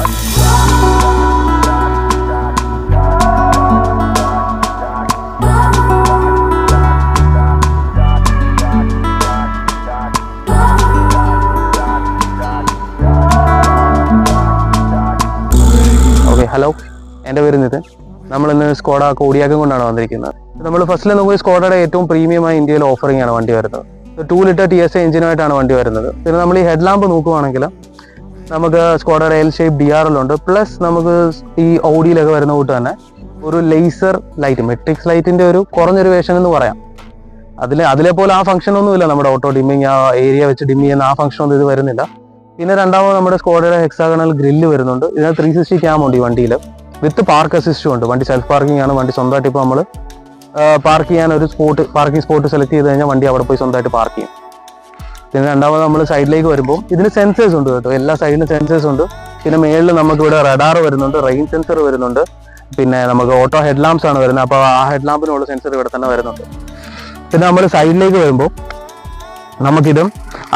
Hello, എൻ്റെ പേര് നിതിൻ. നമ്മളിന്ന് സ്കോഡ കോഡിയാക്കും കൊണ്ടാണ് വന്നിരിക്കുന്നത്. നമ്മൾ ഫസ്റ്റിൽ നോക്കുമ്പോൾ സ്കോഡയുടെ ഏറ്റവും പ്രീമിയമായ ഇന്ത്യയിൽ ഓഫറിംഗ് ആണ് വണ്ടി വരുന്നത്. 2 ലിറ്റർ TSI എഞ്ചിനുമായിട്ടാണ് വണ്ടി വരുന്നത്. പിന്നെ നമ്മൾ ഈ ഹെഡ് ലാമ്പ് നോക്കുവാണെങ്കിൽ നമുക്ക് സ്കോഡയുടെ എൽ ഷേപ്പ് DRL ഉണ്ട്. പ്ലസ് നമുക്ക് ഈ ഓഡിയിലൊക്കെ വരുന്ന കൂട്ട് തന്നെ ഒരു ലേസർ ലൈറ്റ്, മെട്രിക്സ് ലൈറ്റിന്റെ ഒരു കുറഞ്ഞൊരു വേഷൻ എന്ന് പറയാം. അതിലെ പോലെ ആ ഫംഗ്ഷൻ ഒന്നുമില്ല. നമ്മുടെ ഓട്ടോ ഡിമ്മിങ്, ആ ഏരിയ വെച്ച് ഡിം ചെയ്യുന്ന ആ ഫംഗ്ഷൻ ഒന്നും ഇത് വരുന്നില്ല. പിന്നെ രണ്ടാമത് നമ്മുടെ സ്കോഡയുടെ ഹെക്സാഗണൽ ഗ്രില്ല് വരുന്നുണ്ട്. ഇതിനകത്ത് 360 ക്യാം ഉണ്ട് ഈ വണ്ടിയിൽ, വിത്ത് പാർക്ക് അസിസ്റ്റും ഉണ്ട്. വണ്ടി സെൽഫ് പാർക്കിംഗ് ആണ്. വണ്ടി സ്വന്തമായിട്ട് ഇപ്പോൾ നമ്മൾ പാർക്ക് ചെയ്യാൻ ഒരു പാർക്കിംഗ് സ്പോട്ട് സെലക്ട് ചെയ്ത് കഴിഞ്ഞാൽ വണ്ടി അവിടെ പോയി സ്വന്തമായിട്ട് പാർക്ക് ചെയ്യും. പിന്നെ രണ്ടാമത് നമ്മൾ സൈഡിലേക്ക് വരുമ്പോൾ ഇതിന് സെൻസേഴ്സ് ഉണ്ട് കേട്ടോ. എല്ലാ സൈഡിലും സെൻസേഴ്സ് ഉണ്ട്. പിന്നെ മേളിൽ നമുക്ക് ഇവിടെ റഡാർ വരുന്നുണ്ട്, റെയിൻ സെൻസർ വരുന്നുണ്ട്. പിന്നെ നമുക്ക് ഓട്ടോ ഹെഡ് ലാംപ്സ് ആണ് വരുന്നത്. അപ്പോൾ ആ ഹെഡ് ലാമ്പിനുള്ള സെൻസർ ഇവിടെ തന്നെ വരുന്നുണ്ട്. പിന്നെ നമ്മൾ സൈഡിലേക്ക് വരുമ്പോൾ നമുക്കിതും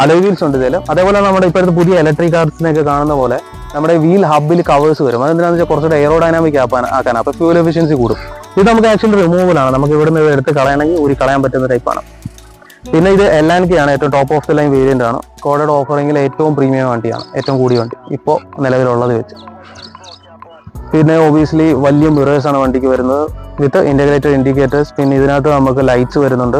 അലോയ് വീൽസ് ഉണ്ട് ഇതിൽ. അതേപോലെ നമ്മുടെ ഇപ്പോഴത്തെ പുതിയ ഇലക്ട്രിക് കാർസിനൊക്കെ കാണുന്ന പോലെ നമ്മുടെ വീൽ ഹബിൽ കവേഴ്സ് വരും. അതെന്താണെന്ന് വെച്ചാൽ കുറച്ചുകൂടെ എയറോഡൈനാമിക് ആക്കാനാണ്. അപ്പോൾ ഫ്യൂൽ എഫിഷ്യൻസി കൂടും. ഇത് നമുക്ക് ആക്ച്വലി റിമൂവൽ ആണ്. നമുക്ക് ഇവിടുന്ന് എടുത്ത് കളയണമെങ്കിൽ കളയാൻ പറ്റുന്ന ടൈപ്പാണ്. പിന്നെ ഇത് LNK ആണ്, ഏറ്റവും top of the line variant ആണ്. സ്കോഡയുടെ ഓഫറിംഗിൽ ഏറ്റവും പ്രീമിയം വണ്ടിയാണ്, ഏറ്റവും കൂടിയ വണ്ടി ഇപ്പോൾ നിലവിലുള്ളത് വെച്ച്. പിന്നെ ഒബിയസ്ലി വലിയ മിറേഴ്സ് ആണ് വണ്ടിക്ക് വരുന്നത്, വിത്ത് ഇന്റഗ്രേറ്റഡ് ഇൻഡിക്കേറ്റേഴ്സ്. പിന്നെ ഇതിനകത്ത് നമുക്ക് ലൈറ്റ്സ് വരുന്നുണ്ട്.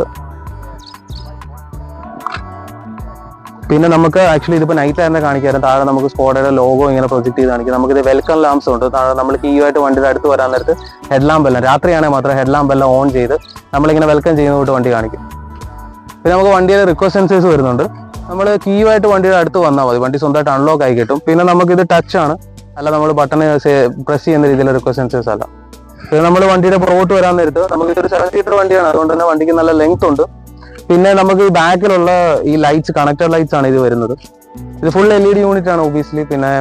പിന്നെ നമുക്ക് ആക്ച്വലി ഇതിപ്പോൾ നൈറ്റ് തന്നെ കാണിക്കാറ്. താഴെ നമുക്ക് സ്കോഡയുടെ ലോഗോ ഇങ്ങനെ പ്രൊജക്ട് ചെയ്ത് കാണിക്കും. നമുക്കിത് വെൽക്കം ലാംപ്സ് ഉണ്ട്. താഴെ നമ്മൾ കീയുമായിട്ട് വണ്ടിയുടെ അടുത്ത് വരാൻ നേരത്ത് ഹെഡ് ലാമ്പ് എല്ലാം രാത്രിയാണെങ്കിൽ മാത്രം ഹെഡ് ലാമ്പ് എല്ലാം ഓൺ ചെയ്ത് നമ്മളിങ്ങനെ വെൽക്കം ചെയ്യുന്നതായിട്ട് വണ്ടി കാണിക്കും. പിന്നെ നമുക്ക് വണ്ടിയുടെ റിക്വസ്റ്റ് സെൻസേഴ്സ് വരുന്നുണ്ട്. നമ്മൾ കീയുമായിട്ട് വണ്ടിയുടെ അടുത്ത് വന്നാൽ മതി, വണ്ടി സ്വന്തമായിട്ട് അൺലോക്ക് ആയി കിട്ടും. പിന്നെ നമുക്കിത് ടച്ച് ആണ്, അല്ല നമ്മൾ ബട്ടൺ പ്രസ് ചെയ്യുന്ന രീതിയിലുള്ള റിക്വസ്റ്റ് സെൻസേഴ്സ് അല്ല. പിന്നെ നമ്മൾ വണ്ടിയുടെ പുറകോട്ട് വരാൻ നേരത്ത് നമുക്ക് ഇതൊരു 7 സീറ്റർ വണ്ടിയാണ്, അതുകൊണ്ട് തന്നെ വണ്ടിക്ക് നല്ല ലെങ്ത് ഉണ്ട്. പിന്നെ നമുക്ക് ഈ ബാക്കിലുള്ള ഈ ലൈറ്റ്സ് കണക്റ്റഡ് ലൈറ്റ്സ് ആണ് ഇത് വരുന്നത്. ഇത് ഫുൾ LED യൂണിറ്റ് ആണ് ഒബിയസ്ലി. പിന്നെ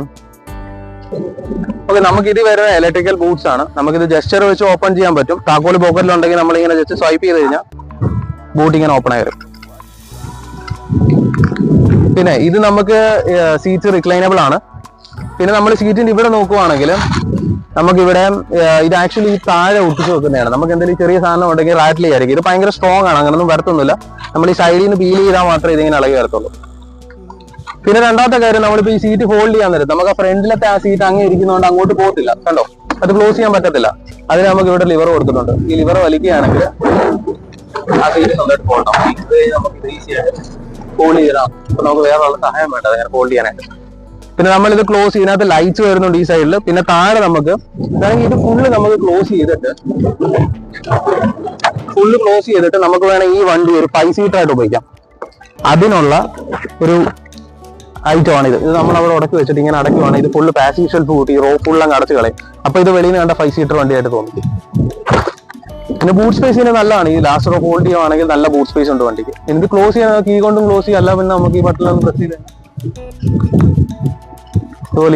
ഓക്കെ, നമുക്ക് ഇത് വരുന്ന ഇലക്ട്രിക്കൽ ബൂട്ട്സ് ആണ്. നമുക്കിത് ജസ്റ്റർ വെച്ച് ഓപ്പൺ ചെയ്യാൻ പറ്റും. താക്കോല് പോക്കറ്റിലുണ്ടെങ്കിൽ നമ്മളിങ്ങനെ ജസ്റ്റ് സ്വൈപ്പ് ചെയ്ത് കഴിഞ്ഞാൽ ബൂട്ട് ഇങ്ങനെ ഓപ്പൺ ആയി വരും. പിന്നെ ഇത് നമുക്ക് സീറ്റ് റിക്ലൈനബിൾ ആണ്. പിന്നെ നമ്മൾ സീറ്റിന്റെ ഇവിടെ നോക്കുവാണെങ്കിൽ നമുക്കിവിടെ ഇത് ആക്ച്വലി ഈ താഴെ ഒട്ടിച്ച് വെക്കുന്നതാണ്. നമുക്ക് എന്തെങ്കിലും ചെറിയ സാധനം ഉണ്ടെങ്കിൽ റാറ്റിൽ ആയിരിക്കും. ഇത് ഭയങ്കര സ്ട്രോങ് ആണ്, അങ്ങനൊന്നും വരത്തൊന്നുമില്ല. നമ്മൾ ഈ സൈഡിൽ നിന്ന് പീൽ ചെയ്താൽ മാത്രമേ ഇതിങ്ങനെ ഇളകി വരത്തുള്ളൂ. പിന്നെ രണ്ടാമത്തെ കാര്യം, നമ്മളിപ്പോൾ ഈ സീറ്റ് ഹോൾഡ് ചെയ്യാൻ നേരം നമുക്ക് ആ ഫ്രണ്ടിലത്തെ ആ സീറ്റ് അങ്ങ് ഇരിക്കുന്നതുകൊണ്ട് അങ്ങോട്ട് പോകത്തില്ല. കണ്ടോ, അത് ക്ലോസ് ചെയ്യാൻ പറ്റത്തില്ല. അതിന് നമുക്ക് ഇവിടെ ലിവർ കൊടുക്കുന്നുണ്ട്. ഈ ലിവർ വലിക്കുകയാണെങ്കിൽ ആ സീറ്റ് സ്വന്തമായിട്ട് പോകണം. നമുക്ക് ഈസി ആയിട്ട് ഹോൾഡ് ചെയ്യണം. അപ്പൊ നമുക്ക് വേറെ ഉള്ള സഹായം വേണ്ട അങ്ങനെ ഹോൾഡ് ചെയ്യാനായിട്ട്. പിന്നെ നമ്മളിത് ക്ലോസ് ഇതിനകത്ത് ലൈറ്റ്സ് വരുന്നുണ്ട് ഈ സൈഡിൽ. പിന്നെ താഴെ നമുക്ക് ഇത് ഫുള്ള് നമുക്ക് ക്ലോസ് ചെയ്തിട്ട് നമുക്ക് വേണമെങ്കിൽ ഈ വണ്ടി ഒരു 5 സീറ്റർ ആയിട്ട് ഉപയോഗിക്കാം. അതിനുള്ള ഒരു ഐറ്റമാണ് ഇത് നമ്മൾ അവിടെ ഉടക്കി വെച്ചിട്ട് ഇങ്ങനെ അടയ്ക്കുവാണ്. ഇത് ഫുള്ള് പാസഞ്ചർ ഷെൽഫ് കൂട്ടി റോ ഫുള്ളങ്ങ് അടച്ചു കളയും. അപ്പൊ ഇത് വെളിയിൽ നിന്ന് കണ്ട 5 സീറ്റർ വണ്ടിയായിട്ട് തോന്നും. പിന്നെ ബൂട്ട് സ്പേസിന് നല്ലതാണ്. ഈ ലാസ്റ്റ് റോ ഹോൾഡ് ചെയ്യുവാണെങ്കിൽ നല്ല ബൂട്ട് സ്പേസ് ഉണ്ട് വണ്ടിക്ക്. എനിക്ക് ക്ലോസ് ചെയ്യാൻ കീ കൊണ്ടും ക്ലോസ് ചെയ്യാം, അല്ല പിന്നെ നമുക്ക് ഈ ബട്ടൺ പ്രസ് ചെയ്ത്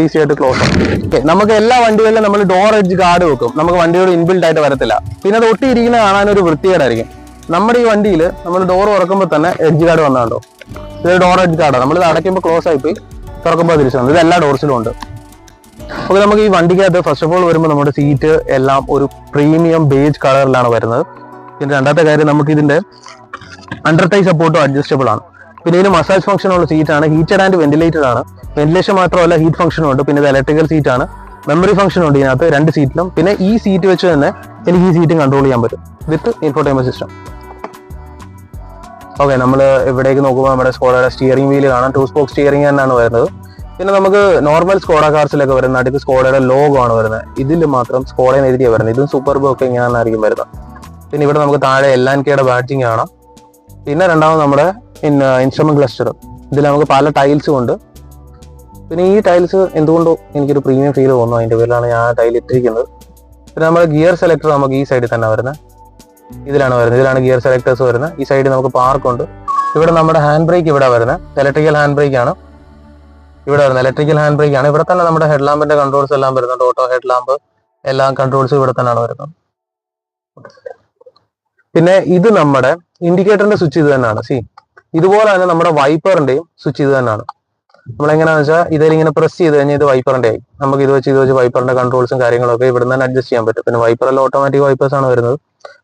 ഈസി ആയിട്ട് ക്ലോസ് ആവും. നമുക്ക് എല്ലാ വണ്ടികളിലും നമ്മൾ ഡോർ എഡ്ജ് ഗാർഡ് വെക്കും. നമുക്ക് വണ്ടിയോട് ഇൻബിൽഡ് ആയിട്ട് വരത്തില്ല. പിന്നെ അത് ഒട്ടിയിരിക്കുന്ന കാണാനൊരു വൃത്തികേടായിരിക്കും. നമ്മുടെ ഈ വണ്ടിയിൽ നമ്മൾ ഡോർ തുറക്കുമ്പോൾ തന്നെ എഡ്ജ് ഗാർഡ് വന്നാണ്ടോ, ഇത് ഡോർ എഡ്ജ് ഗാർഡാണ്. നമ്മൾ ഇത് അടയ്ക്കുമ്പോൾ ക്ലോസ് ആയിപ്പോയി, തുറക്കുമ്പോൾ തിരിച്ചു വന്നു. ഇത് എല്ലാ ഡോർസിലും ഉണ്ട്. അപ്പോൾ നമുക്ക് ഈ വണ്ടിക്കകത്ത് ഫസ്റ്റ് ഓഫ് ഓൾ വരുമ്പോൾ നമ്മുടെ സീറ്റ് എല്ലാം ഒരു പ്രീമിയം ബേജ് കളറിലാണ് വരുന്നത്. പിന്നെ രണ്ടാമത്തെ കാര്യം, നമുക്ക് ഇതിന്റെ അണ്ടർ തൈ സപ്പോർട്ടും അഡ്ജസ്റ്റബിൾ ആണ്. പിന്നെ ഇതിന് മസാജ് ഫംഗ്ഷൻ ഉള്ള സീറ്റാണ്. ഹീറ്റഡ് ആൻഡ് വെന്റിലേറ്റഡ് ആണ്. വെന്റിലേഷൻ മാത്രമല്ല, ഹീറ്റ് ഫംഗ്ഷനും ഉണ്ട്. പിന്നെ ഇത് ഇലക്ട്രിക്കൽ സീറ്റ് ആണ്. മെമ്മറി ഫംഗ്ഷൻ ഉണ്ട് ഇതിനകത്ത് 2 സീറ്റിലും. പിന്നെ ഈ സീറ്റ് വെച്ച് തന്നെ എനിക്ക് ഈ സീറ്റും കൺട്രോൾ ചെയ്യാൻ പറ്റും വിത്ത് ഇൻഫോർടൈൻമെന്റ് സിസ്റ്റം. ഓക്കെ, നമ്മൾ ഇവിടേക്ക് നോക്കുമ്പോൾ നമ്മുടെ സ്കോഡയുടെ സ്റ്റിയറിംഗ് വീല് കാണാം. 2 സ്പോക്ക് സ്റ്റിയറിംഗ് തന്നെയാണ് വരുന്നത്. പിന്നെ നമുക്ക് നോർമൽ സ്കോഡ കാർസിലൊക്കെ വരുന്ന അടുത്ത് സ്കോഡയുടെ ലോഗോ ആണ് വരുന്നത്. ഇതിൽ മാത്രം സ്കോഡയിൽ എഴുതിയാണ് വരുന്നത്. ഇതും സൂപ്പർബ് ഒക്കെ ഇങ്ങനെയായിരിക്കും വരുന്നത്. പിന്നെ ഇവിടെ നമുക്ക് താഴെ LNKയുടെ ബാഡ്ജിങ് കാണാം. പിന്നെ രണ്ടാമത് നമ്മുടെ ഇൻസ്ട്രുമെന്റ് ക്ലസ്റ്റർ. ഇതിൽ നമുക്ക് പല ടൈൽസും ഉണ്ട്. പിന്നെ ഈ ടൈൽസ് എന്തുകൊണ്ടോ എനിക്കൊരു പ്രീമിയം ഫീൽ തോന്നുന്നു, അതിന്റെ പേരിലാണ് ഞാൻ ടൈൽ ഇട്ടിരിക്കുന്നത്. പിന്നെ നമ്മുടെ ഗിയർ സെലക്ടർ നമുക്ക് ഈ സൈഡിൽ തന്നെ വരുന്നത്, ഇതിലാണ് ഗിയർ സെലക്ടേഴ്സ് വരുന്നത്. ഈ സൈഡിൽ നമുക്ക് പാർക്ക് ഉണ്ട്. ഇവിടെ നമ്മുടെ ഹാൻഡ് ബ്രേക്ക് ഇവിടെ വരുന്നത് ഇലക്ട്രിക്കൽ ഹാൻഡ് ബ്രേക്ക് ആണ്. ഇവിടെ തന്നെ നമ്മുടെ ഹെഡ് ലാമ്പിന്റെ കൺട്രോൾസ് എല്ലാം വരുന്നുണ്ട്. ഓട്ടോ ഹെഡ് ലാമ്പ് എല്ലാം കൺട്രോൾസ് ഇവിടെ തന്നെയാണ് വരുന്നത്. പിന്നെ ഇത് നമ്മുടെ ഇൻഡിക്കേറ്ററിന്റെ സ്വിച്ച് ഇത് തന്നെയാണ്. ഇതുപോലെ തന്നെ നമ്മുടെ വൈപ്പറിന്റെയും സ്വിച്ച് ഇത് തന്നെയാണ്. നമ്മളെങ്ങനെയാണെന്ന് വെച്ചാൽ ഇതിലിങ്ങനെ പ്രസ് ചെയ്ത് കഴിഞ്ഞാൽ ഇത് വൈപ്പറിന്റെ ആയി. നമുക്ക് ഇത് വെച്ച് വൈപ്പറിന്റെ കൺട്രോൾസും കാര്യങ്ങളൊക്കെ ഇവിടെ നിന്ന് അഡ്ജസ്റ്റ് ചെയ്യാൻ പറ്റും. പിന്നെ വൈപ്പറെല്ലാം ഓട്ടോമാറ്റിക് വൈപ്പേഴ്സ് ആണ് വരുന്നത്.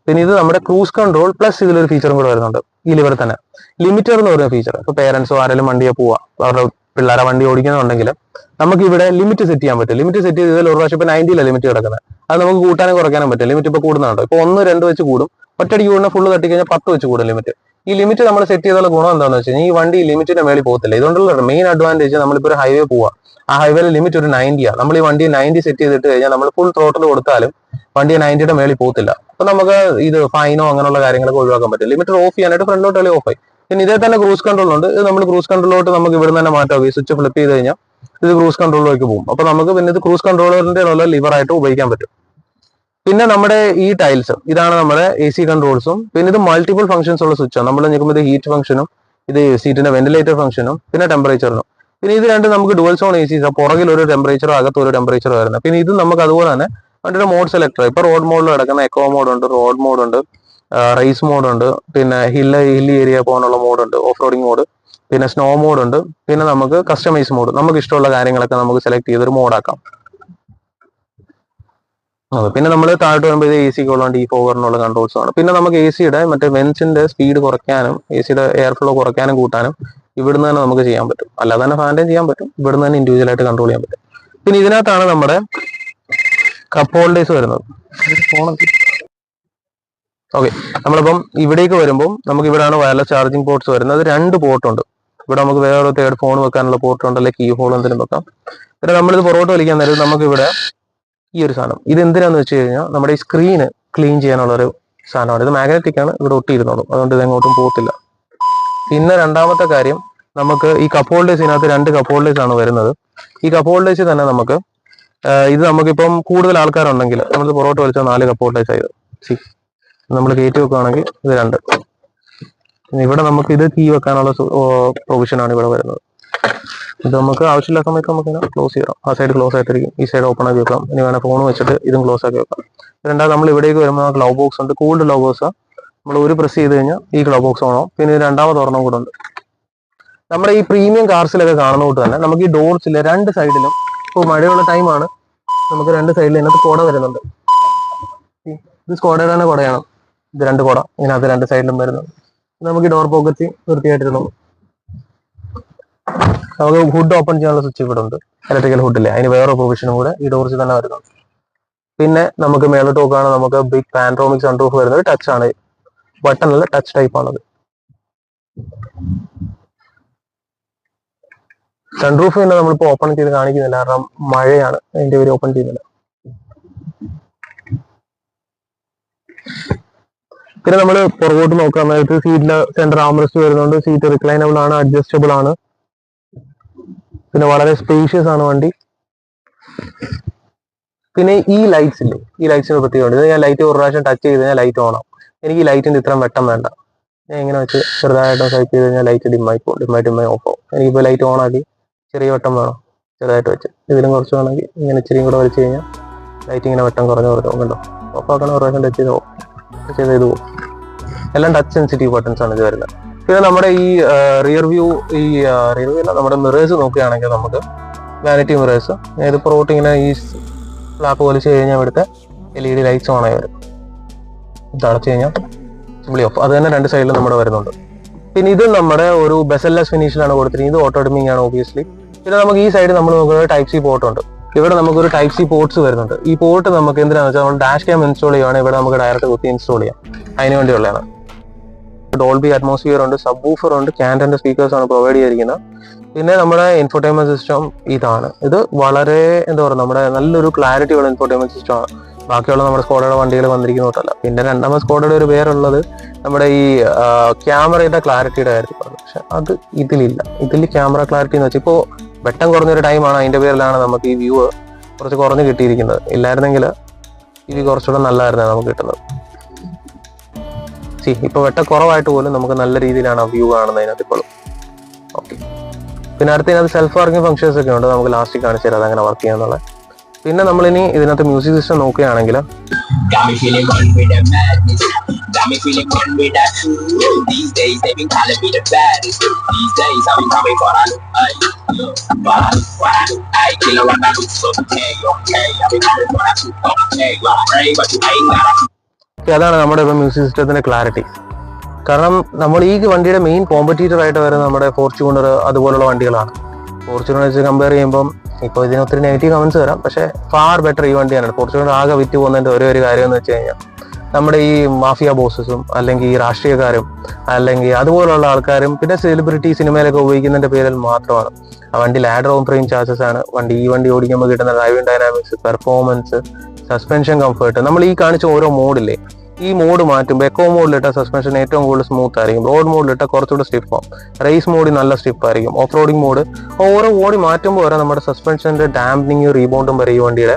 പിന്നെ ഇത് നമ്മുടെ ക്രൂസ് കൺട്രോൾ പ്ലസ് ഇതിലൊരു ഫീച്ചറും കൂടെ വരുന്നുണ്ട് ഈ ലിവർ തന്നെ, ലിമിറ്റർ എന്ന് പറയുന്ന ഫീച്ചർ. ഇപ്പൊ പേരൻസോ ആരെങ്കിലും വണ്ടിയെ പോവാ, അവരുടെ പിള്ളേരെ വണ്ടി ഓടിക്കുന്നുണ്ടെങ്കിൽ നമുക്ക് ഇവിടെ ലിമിറ്റ് സെറ്റ് ചെയ്യാൻ പറ്റും. ലിമിറ്റ് സെറ്റ് ചെയ്തതിൽ ഒരു പ്രാവശ്യം ഇപ്പൊ 90 ലിമിറ്റ് കിടക്കുന്നത്, അത് നമുക്ക് കൂട്ടാനും കുറയ്ക്കാനും പറ്റും. ലിമിറ്റ് ഇപ്പൊ കൂടുന്നുണ്ടോ, ഇപ്പൊ 1, 2 വെച്ച് കൂടും, ഒറ്റയടിക്ക് കൂടുന്ന ഫുള്ള് തട്ടി കഴിഞ്ഞാൽ 10 വെച്ച് കൂടും ലിമിറ്റ്. ഈ ലിമിറ്റ് നമ്മൾ സെറ്റ് ചെയ്തുള്ള ഗുണം എന്താണെന്ന് വെച്ച് കഴിഞ്ഞാൽ ഈ വണ്ടി ലിമിറ്റിന്റെ മേളിൽ പോകത്തില്ല. ഇതുകൊണ്ടുള്ള മെയിൻ അഡ്വാൻറ്റേജ്, നമ്മളിപ്പോൾ ഒരു ഹൈവേ പോവാ, ആ ഹൈവേയിൽ ലിമിറ്റ് ഒരു 90 ആണ്. നമ്മൾ ഈ വണ്ടി 90 സെറ്റ് ചെയ്തിട്ട് കഴിഞ്ഞാൽ നമ്മൾ ഫുൾ ത്രോട്ടിൽ കൊടുത്താലും വണ്ടി 90യുടെ മേളിൽ പോകത്തില്ല. അപ്പൊ നമുക്ക് ഇത് ഫൈനോ അങ്ങനെയുള്ള കാര്യങ്ങളൊക്കെ ഒഴിവാക്കാൻ പറ്റും. ലിമിറ്റ് ഓഫ് ചെയ്യാനായിട്ട് ഫ്രണ്ടിലോട്ട് കളി ഓഫ് ആയി. പിന്നെ ഇതേ തന്നെ ക്രൂസ് കൺട്രോൾ ഉണ്ട്. ഇത് നമ്മൾ ക്രൂസ് കൺട്രോളിലോട്ട് നമുക്ക് ഇവിടെ തന്നെ മാറ്റാം. ഈ സ്വിച്ച് ഫ്ലിപ്പ് ചെയ്ത് കഴിഞ്ഞാൽ ഇത് ക്രൂസ് കൺട്രോളിലേക്ക് പോകും. അപ്പൊ നമുക്ക് പിന്നെ ഇത് ക്രൂസ് കൺട്രോളറിന്റെ ഉള്ള ലിവറായിട്ട് ഉപയോഗിക്കാൻ പറ്റും. പിന്നെ നമ്മുടെ ഈ ടൈൽസ്, ഇതാണ് നമ്മുടെ AC കൺട്രോൾസും. പിന്നെ ഇത് മൾട്ടിപ്പിൾ ഫംഗ്ഷൻസ് ഉള്ള സ്വിച്ചാണ്. നമ്മൾ നിൽക്കുമ്പോൾ ഇത് ഹീറ്റ് ഫംഗ്ഷനും, ഇത് സീറ്റിന്റെ വെന്റിലേറ്റർ ഫംഗ്ഷനും, പിന്നെ ടെമ്പറേച്ചറിനും. പിന്നെ ഇത് രണ്ട് നമുക്ക് ഡുവൽ സോൺ AC, പുറകിൽ ഒരു ടെമ്പറേച്ചറോ അകത്ത് ഒരു ടെമ്പറേച്ചറോ വരുന്നത്. പിന്നെ ഇത് നമുക്ക് അതുപോലെ തന്നെ വണ്ടിയുടെ മോഡ് സെലക്ടർ. ഇപ്പൊ റോഡ് മോഡിൽ കിടക്കുന്ന എക്കോ മോഡ് ഉണ്ട്, റോഡ് മോഡ് ഉണ്ട്, റേസ് മോഡ് ഉണ്ട്, പിന്നെ ഹില്ലി ഏരിയ പോകാനുള്ള മോഡ് ഉണ്ട്, ഓഫ് റോഡിങ് മോഡ്, പിന്നെ സ്നോ മോഡ് ഉണ്ട്, പിന്നെ നമുക്ക് കസ്റ്റമൈസ് മോഡ്, നമുക്ക് ഇഷ്ടമുള്ള കാര്യങ്ങളൊക്കെ നമുക്ക് സെലക്ട് ചെയ്തൊരു മോഡാക്കാം. പിന്നെ നമ്മൾ താഴോട്ട് വരുമ്പോൾ ഇത് AC-ക്കുള്ള ഡീഫോഗറിനുള്ള കൺട്രോൾസ് ആണ്. പിന്നെ നമുക്ക് AC-യുടെ മറ്റേ വെന്റ്സിന്റെ സ്പീഡ് കുറയ്ക്കാനും AC-യുടെ എയർ ഫ്ലോ കുറയ്ക്കാനും കൂട്ടാനും ഇവിടുന്ന് തന്നെ നമുക്ക് ചെയ്യാൻ പറ്റും. അല്ലാതെ തന്നെ ഫാൻറ്റൈൻ ചെയ്യാൻ പറ്റും, ഇവിടുന്ന് തന്നെ ഇൻഡിവിജ്വൽ ആയിട്ട് കൺട്രോൾ ചെയ്യാൻ പറ്റും. പിന്നെ ഇതിനകത്താണ് നമ്മുടെ കപ്പ് ഹോൾഡേഴ്സ് വരുന്നത്. ഓക്കെ, നമ്മളിപ്പം ഇവിടേക്ക് വരുമ്പോൾ നമുക്ക് ഇവിടെയാണ് വയർലെസ് ചാർജിങ് പോർട്ട്സ് വരുന്നത്. 2 പോർട്ട് ഉണ്ട് ഇവിടെ. നമുക്ക് വേറെ തേർഡ് ഫോൺ വെക്കാനുള്ള പോർട്ട് ഉണ്ട്, അല്ലെങ്കിൽ കീ ഹോൾ എന്തെങ്കിലും വെക്കാം. പിന്നെ നമ്മളിത് പുറകോട്ട് വലിക്കാൻ നേരം നമുക്ക് ഇവിടെ ഈ ഒരു സാധനം, ഇത് എന്തിനാന്ന് വെച്ച് കഴിഞ്ഞാൽ നമ്മുടെ ഈ സ്ക്രീന് ക്ലീൻ ചെയ്യാനുള്ള ഒരു സാധനമാണ്. ഇത് മാഗ്നറ്റിക് ആണ്, ഇവിടെ ഒട്ടിയിരുന്നോളും, അതുകൊണ്ട് ഇത് എങ്ങോട്ടും പോകത്തില്ല. പിന്നെ രണ്ടാമത്തെ കാര്യം, നമുക്ക് ഈ കപ്പ് ഹോൾഡേഴ്സ്, ഇതിനകത്ത് 2 കപ്പ് ഹോൾഡേഴ്സ് ആണ് വരുന്നത്. ഈ കപ്പ് ഹോൾഡേഴ്സ് തന്നെ നമുക്ക് ഇത് നമുക്കിപ്പം കൂടുതൽ ആൾക്കാരുണ്ടെങ്കിൽ നമ്മൾ പുറകോട്ട് വലിച്ചാൽ 4 കപ്പ് ഹോൾഡേഴ്സ് ആയത്. നമ്മൾ കയറ്റി വെക്കുകയാണെങ്കിൽ ഇത് 2. ഇവിടെ നമുക്ക് ഇത് കീ വെക്കാനുള്ള പ്രൊവിഷൻ ആണ് ഇവിടെ വരുന്നത്. ഇത് നമുക്ക് ആവശ്യമില്ല സമയത്ത് നമുക്ക് ക്ലോസ് ചെയ്യാം. ആ സൈഡ് ക്ലോസ് ആയിട്ടിരിക്കും, ഈ സൈഡ് ഓപ്പൺ ആക്കി വെക്കാം. ഇനി വേണം ഫോൺ വെച്ചിട്ട് ഇതും ക്ലോസ് ആക്കി വെക്കാം. രണ്ടാമത് നമ്മൾ ഇവിടേക്ക് വരുമ്പോൾ ഗ്ലൗ ബോക്സ് ഉണ്ട്, കൂൾഡ് ഗ്ലൗ ബോക്സ്. നമ്മൾ ഒരു പ്രസ് ചെയ്ത് കഴിഞ്ഞാൽ ഈ ഗ്ലൗ ബോക്സ് ഓണോ. പിന്നെ രണ്ടാമത് ഒരെണ്ണം കൂടെ ഉണ്ട്. നമ്മുടെ ഈ പ്രീമിയം കാർസിലൊക്കെ കാണുന്ന കൊണ്ട് തന്നെ നമുക്ക് ഈ ഡോർസിലെ 2 സൈഡിലും, ഇപ്പോൾ മഴയുള്ള ടൈമാണ്, നമുക്ക് 2 സൈഡിലും ഇതിനകത്ത് കുട വരുന്നുണ്ട്. ഇത് സ്കോഡയുടെ തന്നെ കുടയാണ്. ഇത് 2 കുട ഇതിനകത്ത് 2 സൈഡിലും വരുന്നുണ്ട്. നമുക്ക് ഈ ഡോർ പോക്കറ്റ് വൃത്തിയായിട്ടിരുന്നു. നമുക്ക് ഹുഡ് ഓപ്പൺ ചെയ്യാനുള്ള സ്വിച്ച് ഇവിടെ ഉണ്ട്, ഇലക്ട്രിക്കൽ ഹുഡില്ലേ, അതിന് വേറെ പ്രൊവിഷനും കൂടെ ഈ ഡോർസിൽ തന്നെ വരുന്നുണ്ട്. പിന്നെ നമുക്ക് മേലോട്ട് നോക്കുകയാണ്, നമുക്ക് ബിഗ് പാൻട്രോമിക് സൺറൂഫ് വരുന്നത്. ടച്ച് ആണ്, ബട്ടൺ അല്ല, ടച്ച് ടൈപ്പ് ആണത്. സൺറൂഫ് തന്നെ നമ്മളിപ്പോൾ ഓപ്പൺ ചെയ്ത് കാണിക്കുന്നില്ല, കാരണം മഴയാണ്, അതിന്റെ പേര് ഓപ്പൺ ചെയ്യുന്നില്ല. പിന്നെ നമ്മൾ പുറകോട്ട് നോക്കാൻ നേരത്ത് സീറ്റില് സെന്റർ ആംറെസ്റ്റ് വരുന്നുണ്ട്. സീറ്റ് റിക്ലൈനബിൾ ആണ്, അഡ്ജസ്റ്റബിൾ ആണ്, പിന്നെ വളരെ സ്പേഷ്യസ് ആണ് വണ്ടി. പിന്നെ ഈ ലൈറ്റ്സ് ഇല്ലേ, ഈ ലൈറ്റ്സിന് പ്രത്യേകമുണ്ട്. ഇത് ഞാൻ ലൈറ്റ് ഒരു പ്രാവശ്യം ടച്ച് ചെയ്ത് കഴിഞ്ഞാൽ ലൈറ്റ് ഓൺ ആവും. എനിക്ക് ഈ ലൈറ്റിന്റെ ഇത്രയും വെട്ടം വേണ്ട. ഞാൻ ഇങ്ങനെ വെച്ച് ചെറുതായിട്ട് സ്വൈപ്പ് ചെയ്ത് കഴിഞ്ഞാൽ ലൈറ്റ് ഡിമ്മായി പോകും, ഡിമ്മായി ഓഫ് ആവും. എനിക്കിപ്പോൾ ലൈറ്റ് ഓൺ ആക്കി ചെറിയ വെട്ടം വേണം, ചെറുതായിട്ട് വെച്ച്. ഇതിലും കുറച്ച് വേണമെങ്കിൽ ഇങ്ങനെ ഇച്ചിരിയും കൂടെ വലിച്ചു കഴിഞ്ഞാൽ ലൈറ്റ് ഇങ്ങനെ വെട്ടം കുറഞ്ഞു കണ്ടോ. ഓഫ് ആക്കണം, ഒരു പ്രാവശ്യം ടച്ച് ചെയ്ത് ഇത് പോകും. എല്ലാം ടച്ച് സെൻസിറ്റീവ് ബട്ടൺസ് ആണ് ഇത് വരുന്നത്. പിന്നെ നമ്മുടെ ഈ റിയർ വ്യൂ അല്ല, നമ്മുടെ മിറേഴ്സ് നോക്കുകയാണെങ്കിൽ നമുക്ക് വാനിറ്റി മിറേഴ്സ്, ഇത് പുറകോട്ട് ഇങ്ങനെ ഈ ഫ്ലാപ്പ് വലിച്ചു കഴിഞ്ഞാൽ ഇവിടുത്തെ LED ലൈറ്റ്സ് ഓൺ ആയി വരും. ഇത് അടച്ചു കഴിഞ്ഞാൽ സിംപ്ലി ഓഫ്. അത് തന്നെ 2 സൈഡിലും നമ്മുടെ വരുന്നുണ്ട്. പിന്നെ ഇത് നമ്മുടെ ഒരു ബെസൽലെസ് ഫിനിഷിലാണ് കൊടുത്തിരിക്കുന്നത്. ഇത് ഓട്ടോ ഡിമ്മിങ് ആണ് ഓബിയസ്ലി. പിന്നെ നമുക്ക് ഈ സൈഡ് നമ്മൾ നോക്കുന്നത് ടൈപ്പ് സി പോർട്ട് ഉണ്ട്. ഇവിടെ നമുക്കൊരു ടൈപ്പ് സി പോർട്ട്സ് വരുന്നുണ്ട്. ഈ പോർട്ട് നമുക്ക് എന്തിനാണെന്ന് വെച്ചാൽ നമ്മൾ ഡാഷ് ക്യാം ഇൻസ്റ്റാൾ ചെയ്യുവാണെങ്കിൽ ഇവിടെ നമുക്ക് ഡയറക്റ്റ് കുത്തി ഇൻസ്റ്റാൾ ചെയ്യാം. അതിന് വേണ്ടിയുള്ളതാണ്. ഡോൾബി അറ്റ്മോസ്ഫിയർ ഉണ്ട്, സബ് വൂഫർ ഉണ്ട്, ക്യാൻഡന്റെ സ്പീക്കേഴ്സ് ആണ് പ്രൊവൈഡ് ചെയ്തിരിക്കുന്നത്. പിന്നെ നമ്മുടെ ഇൻഫോർടൈൻമെന്റ് സിസ്റ്റം ഇതാണ്. ഇത് വളരെ എന്താ പറയുക, നമ്മുടെ നല്ലൊരു ക്ലാരിറ്റി ഉള്ള ഇൻഫോർടൈൻമെന്റ് സിസ്റ്റം ആണ്. ബാക്കിയുള്ള നമ്മുടെ സ്കോഡയുടെ വണ്ടികൾ വന്നിരിക്കുന്ന തൊട്ടല്ല. പിന്നെ രണ്ടാമത് സ്കോഡയുടെ ഒരു പേരുള്ളത് നമ്മുടെ ഈ ക്യാമറയുടെ ക്ലാരിറ്റിയുടെ കാര്യത്തിൽ പറഞ്ഞു. പക്ഷെ അത് ഇതിലില്ല. ഇതിൽ ക്യാമറ ക്ലാരിറ്റി എന്ന് വെച്ചാൽ ഇപ്പോൾ വെട്ടം കുറഞ്ഞൊരു ടൈമാണ്, അതിന്റെ പേരിലാണ് നമുക്ക് ഈ വ്യൂ കുറച്ച് കുറഞ്ഞ് കിട്ടിയിരിക്കുന്നത്. ഇല്ലായിരുന്നെങ്കിൽ ഈ കുറച്ചുകൂടെ നല്ലതായിരുന്നു നമുക്ക് കിട്ടുന്നത്. ഇപ്പൊ വെട്ടം കുറവായിട്ട് പോലും നമുക്ക് നല്ല രീതിയിലാണ് ആ വ്യൂ കാണുന്നത് അതിനകത്ത് ഇപ്പോഴും. ഓക്കെ, പിന്നെ അടുത്തതിനകത്ത് സെൽഫ് വർക്കിംഗ് ഫംഗ്ഷൻസ് ഒക്കെ ഉണ്ട്. നമുക്ക് ലാസ്റ്റ് കാണിച്ചു തരാം അതങ്ങനെ വർക്ക് ചെയ്യാന്നുള്ളത്. പിന്നെ നമ്മളിനി ഇതിനകത്ത് മ്യൂസിക് സിസ്റ്റം നോക്കുകയാണെങ്കിൽ അതാണ് നമ്മുടെ ഇപ്പൊ മ്യൂസിക് സിസ്റ്റത്തിന്റെ ക്ലാരിറ്റി. കാരണം നമ്മൾ ഈ വണ്ടിയുടെ മെയിൻ കോമ്പറ്റീറ്റർ ആയിട്ട് വരുന്നത് നമ്മുടെ ഫോർച്യൂണർ അതുപോലുള്ള വണ്ടികളാണ്. ഫോർച്യൂണർ വെച്ച് കമ്പയർ ചെയ്യുമ്പോൾ ഇപ്പോൾ ഇതിന് ഒത്തിരി നെഗറ്റീവ് കമന്റ്സ് വരാം, പക്ഷേ ഫാർ ബെറ്റർ ഈ വണ്ടിയാണ്. ഫോർച്യൂണർ ആകെ വിറ്റ് പോകുന്നതിന്റെ ഒരു കാര്യം എന്ന് വെച്ച് കഴിഞ്ഞാൽ നമ്മുടെ ഈ മാഫിയ ബോസസും അല്ലെങ്കിൽ ഈ രാഷ്ട്രീയക്കാരും അല്ലെങ്കിൽ അതുപോലുള്ള ആൾക്കാരും പിന്നെ സെലിബ്രിറ്റി സിനിമയിലൊക്കെ ഉപയോഗിക്കുന്നതിന്റെ പേരിൽ മാത്രമാണ് ആ വണ്ടി ലാഡർ ഓൺ ഫ്രെയിം ചാർജസ് ആണ്. ഈ വണ്ടി ഓടിക്കുമ്പോൾ കിട്ടുന്ന driving dynamics, performance, suspension comfort. നമ്മൾ ഈ കാണിച്ച ഓരോ മോഡില്ലേ, ഈ മോഡ് മാറ്റുമ്പോൾ എക്കോ മോഡിലിട്ട സസ്പെൻഷൻ ഏറ്റവും കൂടുതൽ സ്മൂത്ത് ആയിരിക്കും, റോഡ് മോഡിലിട്ട കുറച്ചുകൂടെ സ്റ്റിഫ് ആവും, റേസ് മോഡിൽ നല്ല സ്റ്റിഫ് ആയിരിക്കും, ഓഫ് റോഡിംഗ് മോഡ്. ഓരോ മോഡ് മാറ്റുമ്പോൾ വരെ നമ്മുടെ സസ്പെൻഷന്റെ ഡാംപിങ്ങും റീബൗണ്ടും വരെ ഈ വണ്ടിയുടെ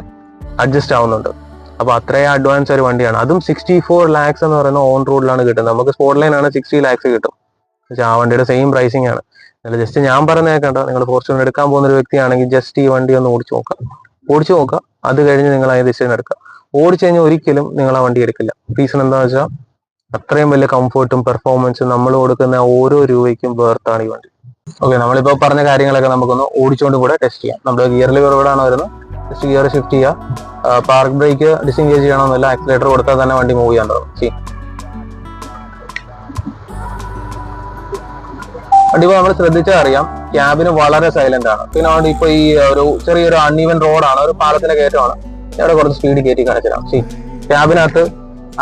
അഡ്ജസ്റ്റ് ആവുന്നുണ്ട്. അപ്പൊ അത്രയും അഡ്വാൻസ് ഒരു വണ്ടിയാണ്. അതും 64 lakhs എന്ന് പറയുന്ന ഓൺ റോഡിലാണ് കിട്ടുന്നത്. നമുക്ക് സ്പോർട്ട് ലൈൻ ആണ് 60 lakhs കിട്ടും. പക്ഷെ ആ വണ്ടിയുടെ സെയിം പ്രൈസിങ് ആണ്. ജസ്റ്റ് ഞാൻ പറയുന്നത് കേട്ടോ, നിങ്ങൾ ഫോർച്യൂണർ എടുക്കാൻ പോകുന്ന ഒരു വ്യക്തിയാണെങ്കിൽ ജസ്റ്റ് ഈ വണ്ടി ഒന്ന് ഓടിച്ചു നോക്കുക. അത് കഴിഞ്ഞ് നിങ്ങൾ അതിന് ഡിസിഷൻ എടുക്കുക. ഓടിച്ചു കഴിഞ്ഞാൽ ഒരിക്കലും നിങ്ങൾ ആ വണ്ടി എടുക്കില്ല. റീസൺ എന്താണെന്ന് വെച്ചാൽ അത്രയും വലിയ കംഫർട്ടും പെർഫോമൻസും നമ്മൾ കൊടുക്കുന്ന ഓരോ രൂപയ്ക്കും വേർത്താണ് ഈ വണ്ടി. ഓക്കെ, നമ്മളിപ്പോൾ പറഞ്ഞ കാര്യങ്ങളൊക്കെ നമുക്കൊന്ന് ഓടിച്ചുകൊണ്ട് കൂടെ ടെസ്റ്റ് ചെയ്യാം. നമ്മുടെ ഗിയർ ലിവർ എവിടെയാണ് വരുന്നത്, ജസ്റ്റ് ഗിയർ ഷിഫ്റ്റ് ചെയ്യുക. പാർക്ക് ബ്രേക്ക് ഡിസെൻഗേജ് ചെയ്യണമെന്നില്ല, ആക്സിലേറ്റർ കൊടുത്താൽ തന്നെ വണ്ടി മൂവ് ചെയ്യാൻ തുടങ്ങും. വണ്ടി ഇപ്പോൾ നമ്മൾ ശ്രദ്ധിച്ചാൽ അറിയാം ക്യാബിന് വളരെ സൈലന്റ് ആണ്. പിന്നെ അവിടെ ഇപ്പൊ ഈ ഒരു ചെറിയൊരു അൺഈവൻ റോഡാണ്, ഒരു പാലത്തിന്റെ കയറ്റമാണ്. ഇവിടെ കുറച്ച് സ്പീഡ് കയറ്റി കാണിച്ചിടാം. ക്യാബിനകത്ത്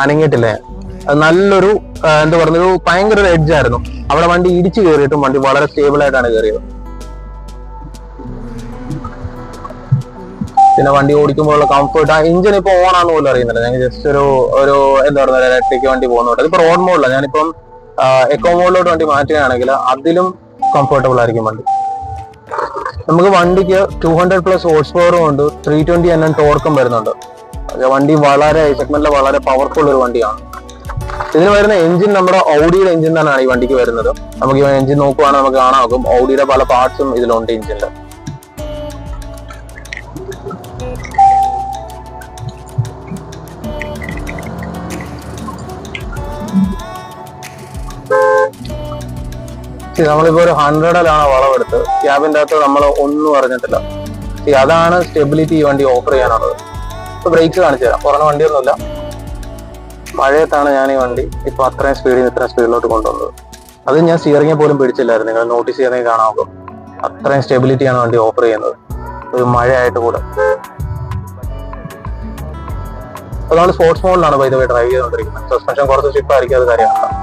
അനങ്ങിയിട്ടില്ലേ, അത് നല്ലൊരു എന്താ പറയുക, ഒരു ഭയങ്കര ഒരു എഡ്ജ് ആയിരുന്നു. അവിടെ വണ്ടി ഇടിച്ചു കയറിയിട്ടും വണ്ടി വളരെ സ്റ്റേബിൾ ആയിട്ടാണ് കയറിയത്. പിന്നെ വണ്ടി ഓടിക്കുമ്പോഴുള്ള കംഫർട്ട്, ആ എഞ്ചിൻ ഇപ്പൊ ഓൺ ആണെന്ന് പോലും അറിയുന്നില്ല. ഞാൻ ജസ്റ്റ് ഒരു എന്താ പറയുക ഇലക്ട്രിക് വണ്ടി പോകുന്നുണ്ട്. അതിപ്പോ റോഡ് മോഡിലാണ്. ഞാനിപ്പം എക്കോ മോഡിലോട്ട് വണ്ടി മാറ്റുകയാണെങ്കിൽ അതിലും കംഫർട്ടബിൾ ആയിരിക്കും വണ്ടി. നമുക്ക് വണ്ടിക്ക് 200+ ഹോഴ്സ് പവറും ഉണ്ട്, 320 Nm ടോർക്കും വരുന്നുണ്ട്. വണ്ടി വളരെ സെഗ്മെന്റിൽ വളരെ പവർഫുൾ ഒരു വണ്ടിയാണ്. ഇതിന് വരുന്ന എഞ്ചിൻ നമ്മുടെ ഔഡിയുടെ എഞ്ചിൻ തന്നെയാണ് ഈ വണ്ടിക്ക് വരുന്നത്. നമുക്ക് ഈ എഞ്ചിൻ നോക്കുവാണെങ്കിൽ നമുക്ക് കാണാനാകും ഔഡിയുടെ പല പാർട്സും ഇതിലുണ്ട് എഞ്ചിന്റെ. നമ്മളിപ്പോ ഒരു 100-ലാണ് വളവെടുത്ത് ക്യാബിന്റെ അകത്ത് നമ്മൾ ഒന്നും അറിഞ്ഞിട്ടില്ല. അതാണ് സ്റ്റെബിലിറ്റി ഈ വണ്ടി ഓഫർ ചെയ്യാനുള്ളത്. ഇപ്പൊ ബ്രേക്സ് കാണിച്ചു തരാം. കുറഞ്ഞ വണ്ടിയൊന്നുമില്ല. മഴയത്താണ് ഞാൻ ഈ വണ്ടി ഇപ്പൊ അത്രയും സ്പീഡിലോട്ട് കൊണ്ടുവന്നത്. അത് ഞാൻ സ്റ്റിയറിംഗ് പോലും പിടിച്ചില്ലായിരുന്നു. നിങ്ങൾ നോട്ടീസ് ചെയ്യണമെങ്കിൽ കാണാം. അത്രയും സ്റ്റെബിലിറ്റിയാണ് വണ്ടി ഓഫർ ചെയ്യുന്നത്, ഒരു മഴയായിട്ട് കൂടെ. അതാണ് സ്പോർട്സ് മോഡിലാണ് ബൈ ദ വേ ഡ്രൈവ് ചെയ്തുകൊണ്ടിരിക്കുന്നത്. സസ്പെൻഷൻ കുറച്ച് സ്റ്റിഫ് ആയിരിക്കും, അത് കാര്യമാണ്.